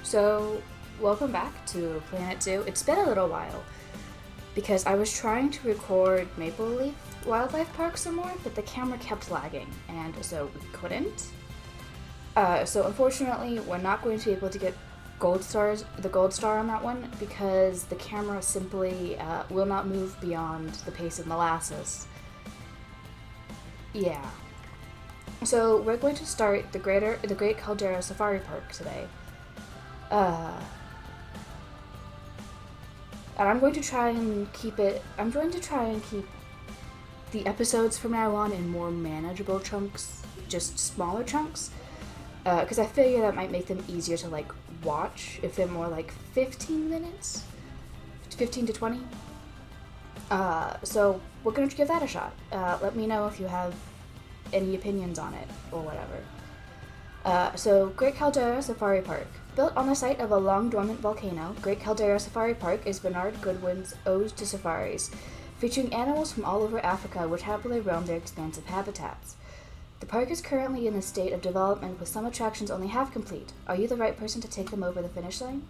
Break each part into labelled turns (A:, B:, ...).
A: So, welcome back to Planet Zoo. It's been a little while because I was trying to record Maple Leaf Wildlife Park some more, but the camera kept lagging, and so we couldn't. So unfortunately, we're not going to be able to get the gold star on that one because the camera simply will not move beyond the pace of molasses. Yeah. So we're going to start the Great Caldera Safari Park today. And I'm going to try and keep the episodes from now on in more manageable chunks, just smaller chunks, because I figure that might make them easier to watch if they're more like 15 minutes, 15 to 20. So we're gonna give that a shot. Let me know if you have any opinions on it or whatever. So Great Caldera Safari Park. Built on the site of a long-dormant volcano, Great Caldera Safari Park is Bernard Goodwin's Ode to Safaris, featuring animals from all over Africa which happily roam their expansive habitats. The park is currently in a state of development with some attractions only half complete. Are you the right person to take them over the finish line?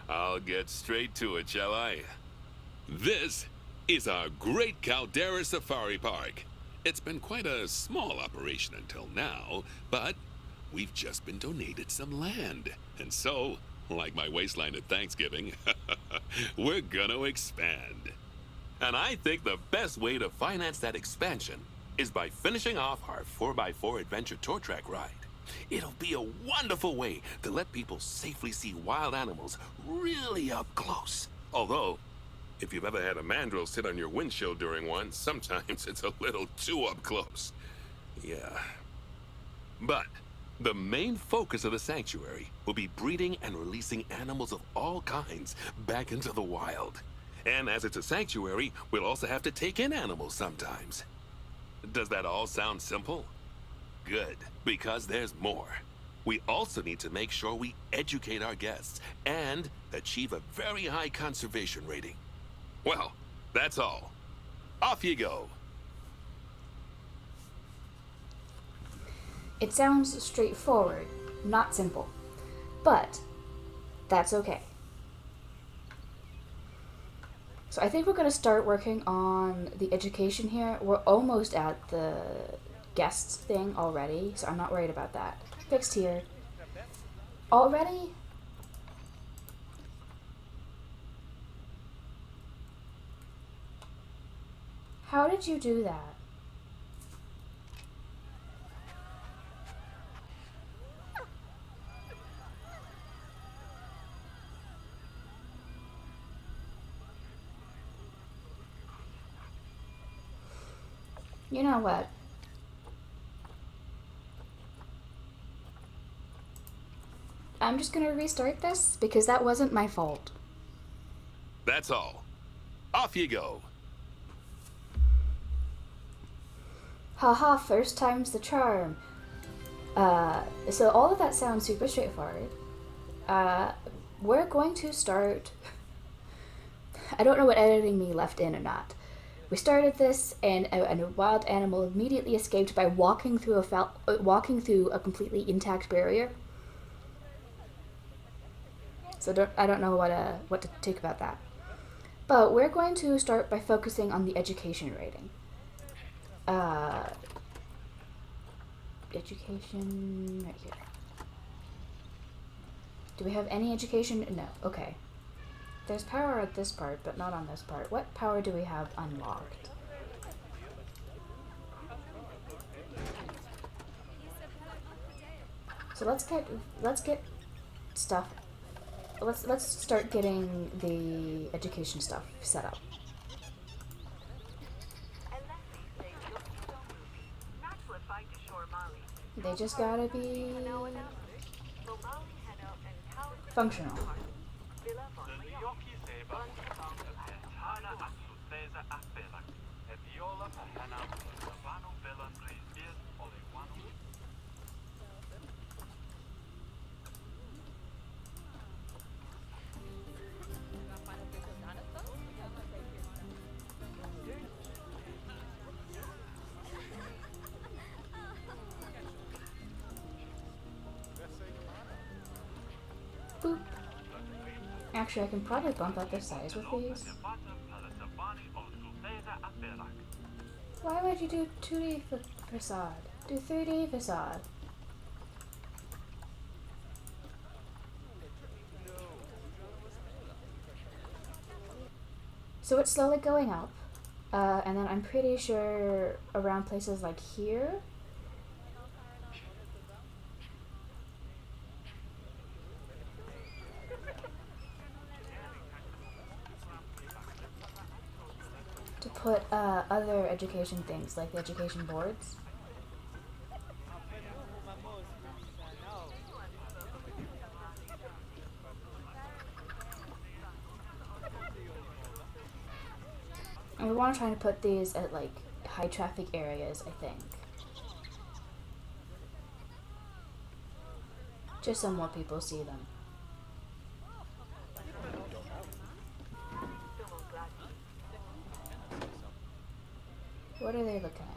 B: I'll get straight to it, shall I? This is our Great Caldera Safari Park. It's been quite a small operation until now, but we've just been donated some land. And so, like my waistline at Thanksgiving, we're gonna expand. And I think the best way to finance that expansion is by finishing off our 4x4 adventure tour track ride. It'll be a wonderful way to let people safely see wild animals really up close. Although, if you've ever had a mandrill sit on your windshield during one, sometimes it's a little too up close. Yeah. But the main focus of the sanctuary will be breeding and releasing animals of all kinds back into the wild. And as it's a sanctuary, we'll also have to take in animals sometimes. Does that all sound simple? Good, because there's more. We also need to make sure we educate our guests and achieve a very high conservation rating. Well, that's all. Off you go.
A: It sounds straightforward, not simple. But that's okay. So I think we're going to start working on the education here. We're almost at the guests thing already, so I'm not worried about that. Fixed here. Already? How did you do that? You know what? I'm just gonna restart this because that wasn't my fault.
B: That's all. Off you go.
A: Haha, first time's the charm. So all of that sounds super straightforward. We're going to start... I don't know what editing me left in or not. We started this, and a wild animal immediately escaped by walking through a completely intact barrier. So I don't know what to take about that. But we're going to start by focusing on the education rating. Education right here. Do we have any education? No. Okay. There's power at this part, but not on this part. What power do we have unlocked? So let's get stuff. Let's start getting the education stuff set up. They just gotta be functional. Actually, I can probably bump up the size with these. Why would you do 2D facade? Do 3D facade. So it's slowly going up. And then I'm pretty sure around places like here. To put other education things, like the education boards. And we want to try to put these at like high traffic areas, I think. Just so more people see them. What are they looking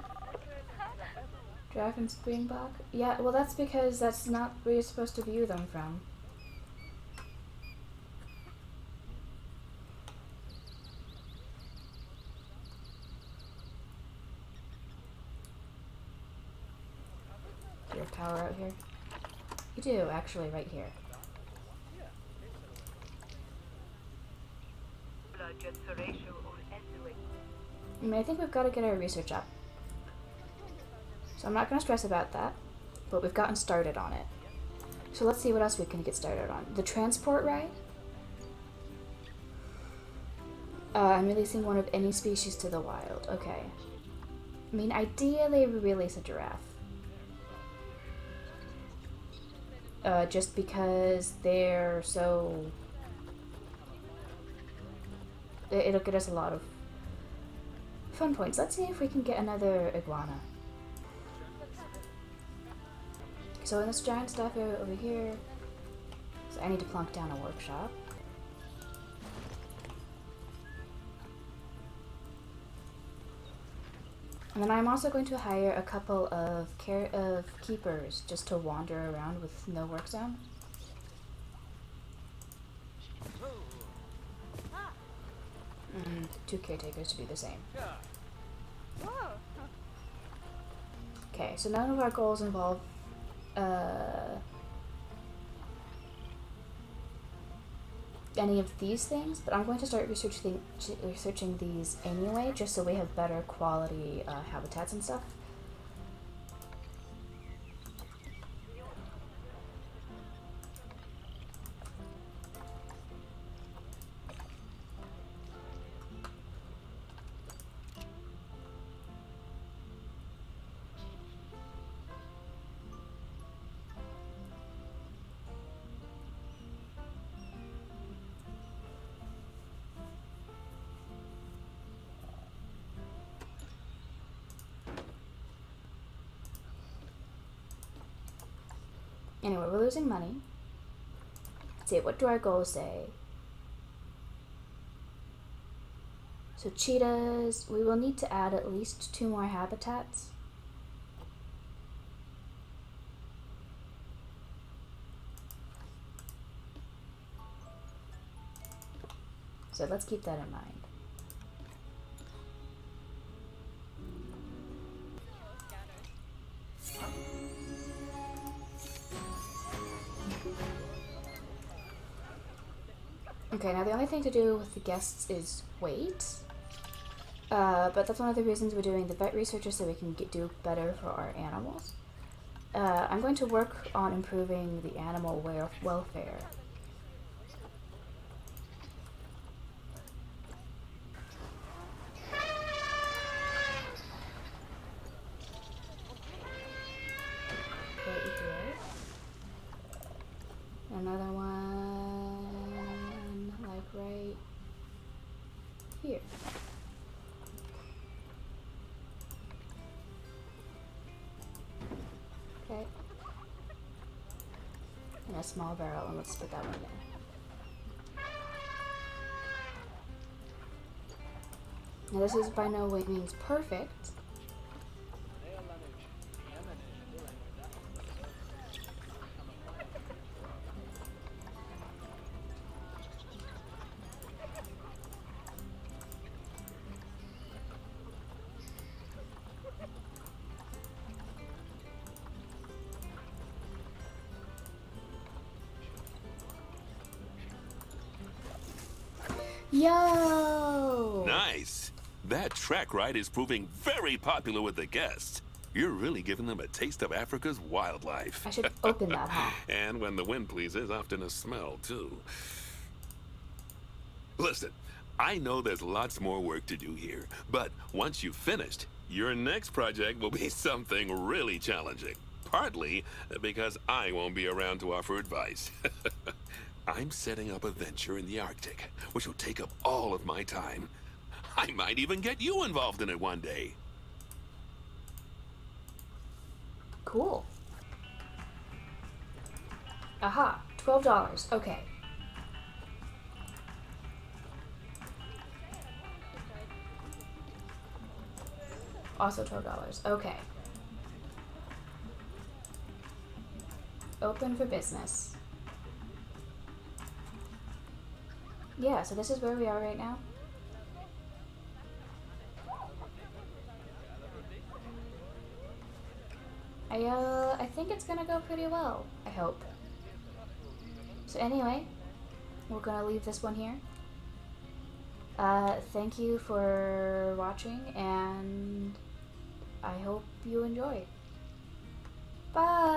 A: at? Dragon Springbok? Yeah, well that's because that's not where you're supposed to view them from. Do you have tower out here? You do, actually, right here. I mean, I think we've got to get our research up. So I'm not going to stress about that, but we've gotten started on it. So let's see what else we can get started on. The transport ride? I'm releasing one of any species to the wild. Okay. I mean, ideally we release a giraffe. Just because they're so... It'll get us a lot of fun points. Let's see if we can get another iguana. So in this giant staff area over here, so I need to plunk down a workshop. And then I'm also going to hire a couple of keepers just to wander around with no work zone. And 2 caretakers to do the same. Okay, so none of our goals involve any of these things, but I'm going to start researching these anyway, just so we have better quality habitats and stuff. Anyway, we're losing money. Let's see, what do our goals say? So cheetahs, we will need to add at least 2 more habitats. So let's keep that in mind. Okay, now the only thing to do with the guests is wait. But that's one of the reasons we're doing the vet research, so we can do better for our animals. I'm going to work on improving the animal welfare. Right here. Another one, like right here. Okay. And a small barrel, and let's put that one there. Now this is by no means perfect. Yo!
B: Nice. That track ride is proving very popular with the guests. You're really giving them a taste of Africa's wildlife.
A: I should open that, huh?
B: And when the wind pleases, often a smell, too. Listen, I know there's lots more work to do here, but once you've finished, your next project will be something really challenging. Partly because I won't be around to offer advice. I'm setting up a venture in the Arctic, which will take up all of my time. I might even get you involved in it one day.
A: Cool. Aha, $12. Okay. Also $12. Okay. Open for business. Yeah, so this is where we are right now. I think it's gonna go pretty well. I hope. So anyway, we're gonna leave this one here. Thank you for watching, and I hope you enjoy. Bye!